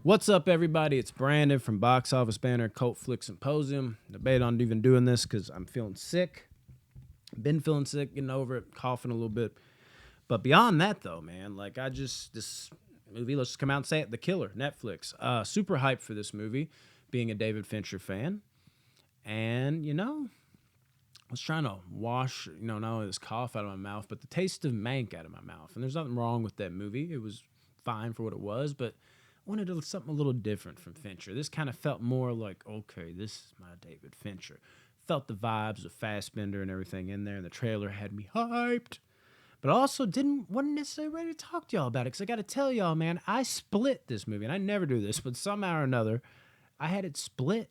What's up, everybody? It's Brandon from Box Office Banner Cult Flick Symposium. Debate on even doing this because I'm feeling sick. Been feeling sick, getting over it, coughing a little bit. But beyond that, though, man, this movie, let's just come out and say it, The Killer, Netflix. Super hyped for this movie, being a David Fincher fan. And, I was trying to wash, not only this cough out of my mouth, but the taste of Mank out of my mouth. And there's nothing wrong with that movie. It was fine for what it was, but I wanted something a little different from Fincher. This kind of felt more like, okay, this is my David Fincher. Felt the vibes of Fassbender and everything in there, and the trailer had me hyped. But I also wasn't necessarily ready to talk to y'all about it, because I got to tell y'all, man, I split this movie, and I never do this, but somehow or another, I had it split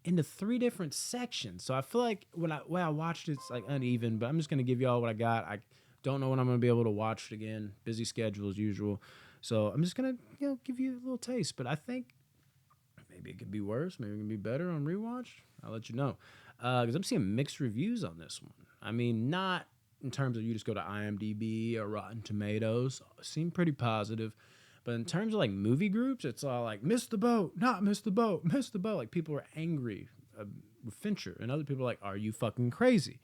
into 3 different sections. So I feel like when I watched it, it's like uneven, but I'm just going to give y'all what I got. I don't know when I'm going to be able to watch it again. Busy schedule as usual. So I'm just going to, give you a little taste. But I think maybe it could be worse. Maybe it can be better on rewatch. I'll let you know. Because I'm seeing mixed reviews on this one. I mean, not in terms of you just go to IMDb or Rotten Tomatoes. Seem pretty positive. But in terms of like movie groups, it's all like, missed the boat, not missed the boat, missed the boat. Like people are angry with Fincher. And other people are like, are you fucking crazy?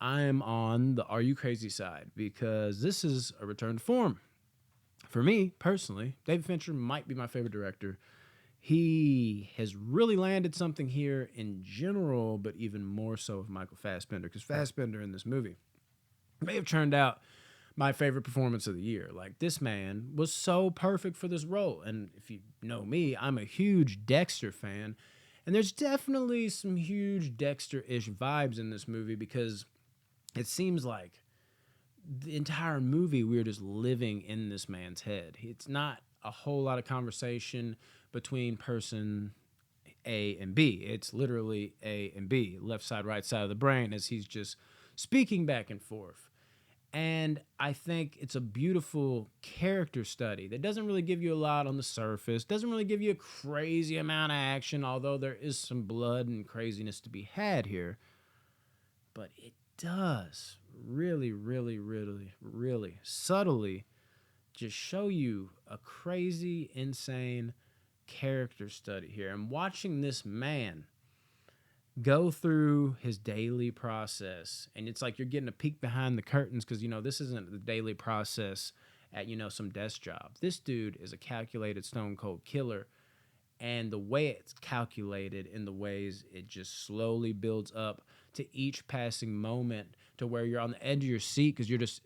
I'm on the are you crazy side because this is a return to form. For me, personally, David Fincher might be my favorite director. He has really landed something here in general, but even more so with Michael Fassbender, because Fassbender in this movie may have turned out my favorite performance of the year. Like, this man was so perfect for this role. And if you know me, I'm a huge Dexter fan. And there's definitely some huge Dexter-ish vibes in this movie because it seems like the entire movie we're just living in this man's head. It's not a whole lot of conversation between person A and B. It's literally A and B, left side, right side of the brain, as he's just speaking back and forth. And I think it's a beautiful character study that doesn't really give you a lot on the surface, doesn't really give you a crazy amount of action, although there is some blood and craziness to be had here. But it does really, really, really, really subtly just show you a crazy, insane character study here. And watching this man go through his daily process, and it's like you're getting a peek behind the curtains because, this isn't the daily process at, some desk job. This dude is a calculated stone cold killer. And the way it's calculated in the ways it just slowly builds up to each passing moment to where you're on the edge of your seat because you're just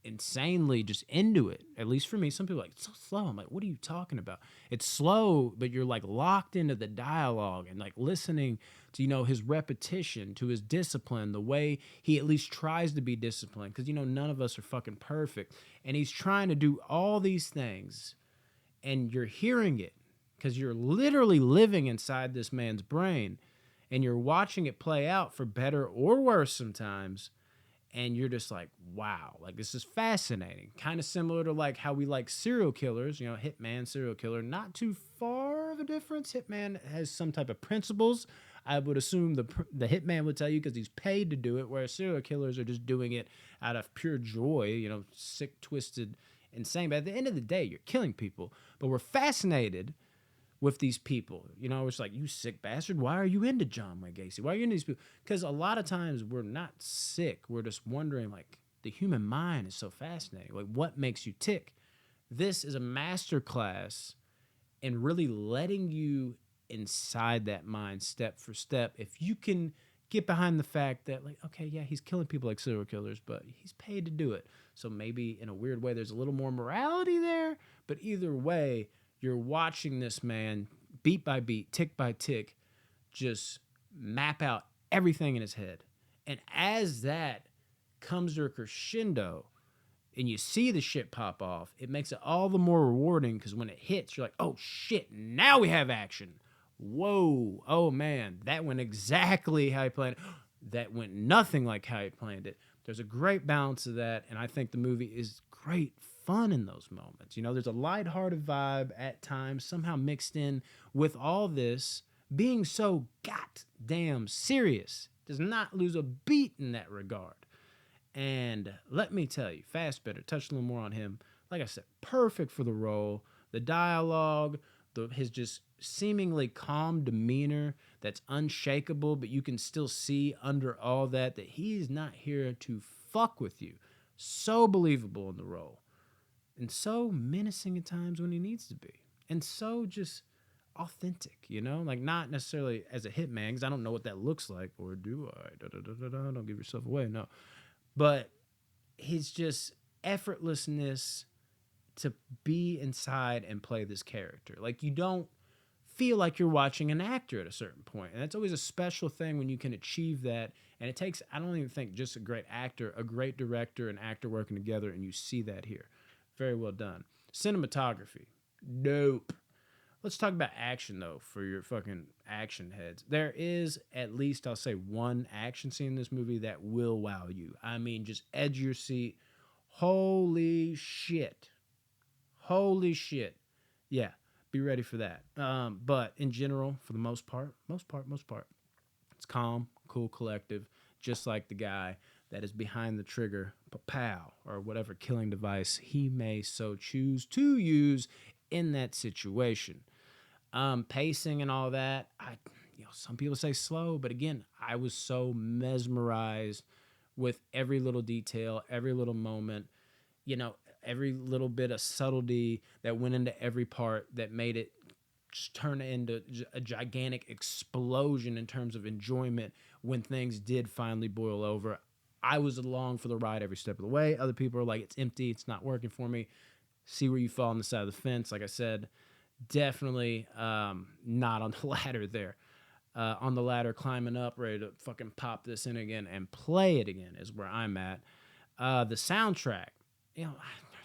insanely just into it. At least for me, some people are like, it's so slow. I'm like, what are you talking about? It's slow, but you're like locked into the dialogue and like listening to, his repetition, to his discipline, the way he at least tries to be disciplined. Because, none of us are fucking perfect. And he's trying to do all these things and you're hearing it because you're literally living inside this man's brain and you're watching it play out for better or worse sometimes. And you're just like, wow, like this is fascinating. Kind of similar to like how we like serial killers, Hitman, serial killer, not too far of a difference. Hitman has some type of principles. I would assume the Hitman would tell you because he's paid to do it, whereas serial killers are just doing it out of pure joy, sick, twisted, insane. But at the end of the day, you're killing people. But we're fascinated with these people. It's like, you sick bastard, why are you into John Wayne Gacy? Why are you into these people? Because a lot of times we're not sick. We're just wondering, like, the human mind is so fascinating. Like, what makes you tick? This is a masterclass in really letting you inside that mind step for step. If you can get behind the fact that, like, okay, yeah, he's killing people like serial killers, but he's paid to do it. So maybe in a weird way, there's a little more morality there. But either way, you're watching this man beat by beat, tick by tick, just map out everything in his head. And as that comes to a crescendo and you see the shit pop off, it makes it all the more rewarding because when it hits, you're like, oh shit, now we have action. Whoa, oh man, that went exactly how he planned it. That went nothing like how he planned it. There's a great balance of that, and I think the movie is great fun in those moments. There's a lighthearted vibe at times, somehow mixed in with all this being so goddamn serious. Does not lose a beat in that regard. And let me tell you, Fassbender, touched a little more on him. Like I said, perfect for the role. The dialogue, his just seemingly calm demeanor that's unshakable, but you can still see under all that he's not here to fuck with you. So believable in the role. And so menacing at times when he needs to be. And so just authentic, like not necessarily as a hitman, because I don't know what that looks like, or do I? Don't give yourself away, no. But his just effortlessness to be inside and play this character. Like you don't feel like you're watching an actor at a certain point. And that's always a special thing when you can achieve that. And it takes, I don't even think just a great actor, a great director and actor working together, and you see that here. Very well done. Cinematography, dope. Let's talk about action, though, for your fucking action heads. There is at least, I'll say, one action scene in this movie that will wow you. I mean, just edge your seat. Holy shit. Holy shit. Yeah, be ready for that. But in general, for the most part, it's calm, cool, collective, just like the guy that is behind the trigger, pow, or whatever killing device he may so choose to use in that situation. Pacing and all that, some people say slow, but again, I was so mesmerized with every little detail, every little moment, every little bit of subtlety that went into every part that made it just turn into a gigantic explosion in terms of enjoyment when things did finally boil over. I was along for the ride every step of the way. Other people are like, it's empty, it's not working for me. See where you fall on the side of the fence. Like I said, definitely not on the ladder there. On the ladder, climbing up, ready to fucking pop this in again and play it again is where I'm at. The soundtrack,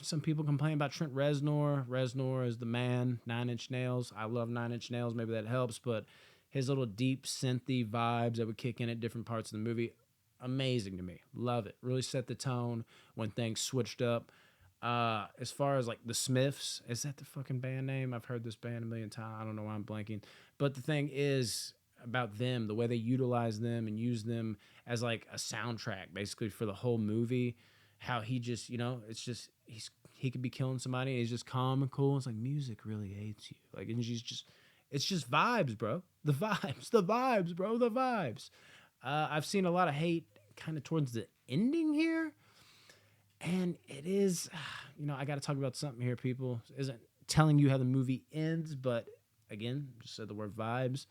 some people complain about Trent Reznor. Reznor is the man. 9 Inch Nails. I love 9 Inch Nails. Maybe that helps, but his little deep synthy vibes that would kick in at different parts of the movie, amazing to me. Love it. Really set the tone when things switched up. As far as like the Smiths, is that the fucking band name? I've heard this band a million times. I don't know why I'm blanking. But the thing is about them, the way they utilize them and use them as like a soundtrack basically for the whole movie. How he just, it's just, he could be killing somebody and he's just calm and cool. It's like music really hates you. Like, and it's just vibes, bro. The vibes, bro. The vibes. I've seen a lot of hate kind of towards the ending here. And it is, I got to talk about something here, people. It isn't telling you how the movie ends, but again, just said the word vibes.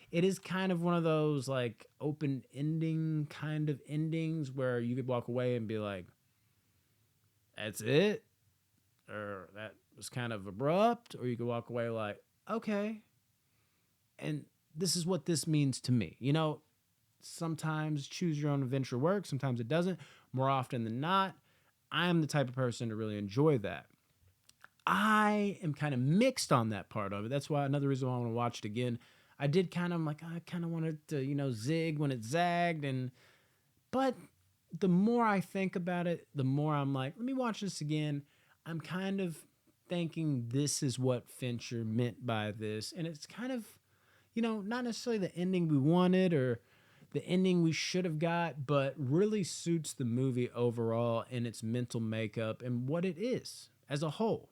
It is kind of one of those like open ending kind of endings where you could walk away and be like, that's it, or that was kind of abrupt, or you could walk away like, okay, and this is what this means to me. Sometimes choose your own adventure works, sometimes it doesn't. More often than not, I am the type of person to really enjoy that. I am kind of mixed on that part of it. That's why another reason why I want to watch it again. I did kind of like, I kind of wanted to, zig when it zagged, but the more I think about it, the more I'm like, let me watch this again. I'm kind of thinking this is what Fincher meant by this. And it's kind of, not necessarily the ending we wanted or the ending we should have got, but really suits the movie overall in its mental makeup and what it is as a whole.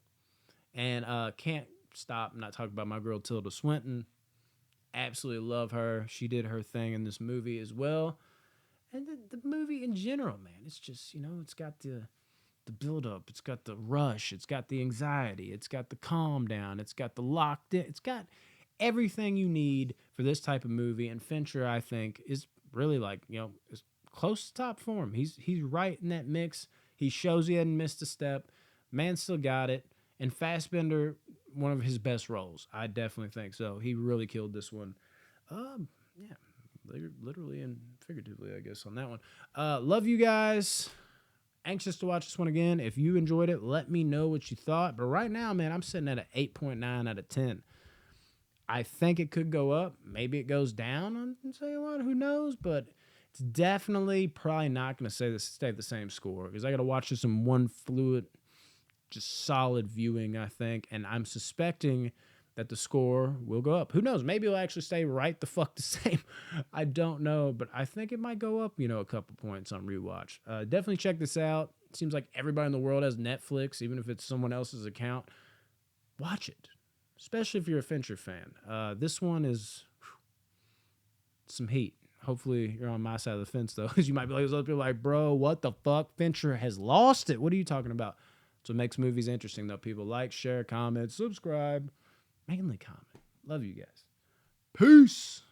And can't stop not talking about my girl Tilda Swinton. Absolutely love her. She did her thing in this movie as well. And the movie in general, man, it's just, it's got the build-up, it's got the rush, it's got the anxiety, it's got the calm down, it's got the locked in, it's got everything you need for this type of movie. And Fincher, I think, is really like, is close to top form. He's right in that mix. He shows he hadn't missed a step. Man still got it. And Fassbender, one of his best roles. I definitely think so. He really killed this one. Yeah. Literally and figuratively, I guess, on that one. Love you guys. Anxious to watch this one again. If you enjoyed it, let me know what you thought. But right now, man, I'm sitting at an 8.9 out of 10. I think it could go up. Maybe it goes down on Say a Lot. Who knows? But it's definitely probably not going to stay the same score because I got to watch this in one fluid, just solid viewing, I think. And I'm suspecting that the score will go up. Who knows? Maybe it'll actually stay right the fuck the same. I don't know, but I think it might go up, a couple points on rewatch. Definitely check this out. It seems like everybody in the world has Netflix, even if it's someone else's account. Watch it. especially if you're a Fincher fan. This one is some heat. Hopefully you're on my side of the fence though, because you might be like, those other people like, bro, what the fuck? Fincher has lost it. What are you talking about? So it makes movies interesting though. People like, share, comment, subscribe, mainly comment. Love you guys. Peace.